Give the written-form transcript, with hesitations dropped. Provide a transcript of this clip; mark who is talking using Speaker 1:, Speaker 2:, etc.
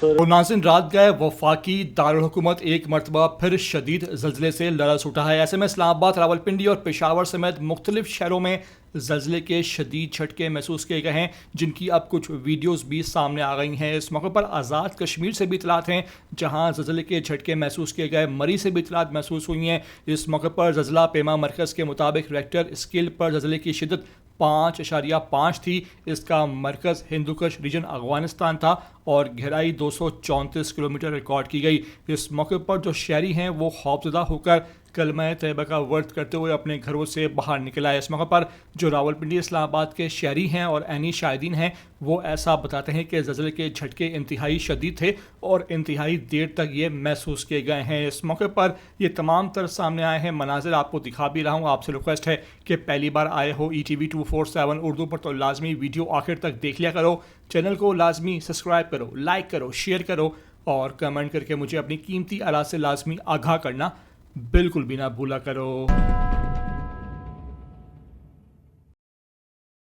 Speaker 1: اور ناظرین، رات گئے وفاقی دارالحکومت ایک مرتبہ پھر شدید زلزلے سے لرز اٹھا ہے۔ ایسے میں اسلام آباد، راولپنڈی اور پشاور سمیت مختلف شہروں میں زلزلے کے شدید جھٹکے محسوس کیے گئے ہیں، جن کی اب کچھ ویڈیوز بھی سامنے آ گئی ہیں۔ اس موقع پر آزاد کشمیر سے بھی اطلاعات ہیں، جہاں زلزلے کے جھٹکے محسوس کیے گئے۔ مری سے بھی اطلاعات محسوس ہوئی ہیں۔ اس موقع پر زلزلہ پیما مرکز کے مطابق ریکٹر اسکیل پر زلزلے کی شدت 5.5 تھی۔ اس کا مرکز ہندوکش ریجن افغانستان تھا اور گہرائی 234 کلومیٹر ریکارڈ کی گئی۔ اس موقع پر جو شہری ہیں وہ خوفزدہ ہو کر کلمہ طیبہ کا ورد کرتے ہوئے اپنے گھروں سے باہر نکل آئے۔ اس موقع پر جو راولپنڈی اسلام آباد کے شہری ہیں اور عینی شاہدین ہیں، وہ ایسا بتاتے ہیں کہ زلزلے کے جھٹکے انتہائی شدید تھے اور انتہائی دیر تک یہ محسوس کیے گئے ہیں۔ اس موقع پر یہ تمام تر سامنے آئے ہیں مناظر آپ کو دکھا بھی رہا ہوں۔ آپ سے ریکویسٹ ہے کہ پہلی بار آئے ہو ETV 247 اردو پر تو لازمی ویڈیو آخر تک دیکھ لیا کرو، چینل کو لازمی سبسکرائب کرو، لائک کرو، شیئر کرو اور کمنٹ کر کے مجھے اپنی قیمتی آراء سے لازمی آگاہ کرنا بالکل بھی نہ بھولا کرو۔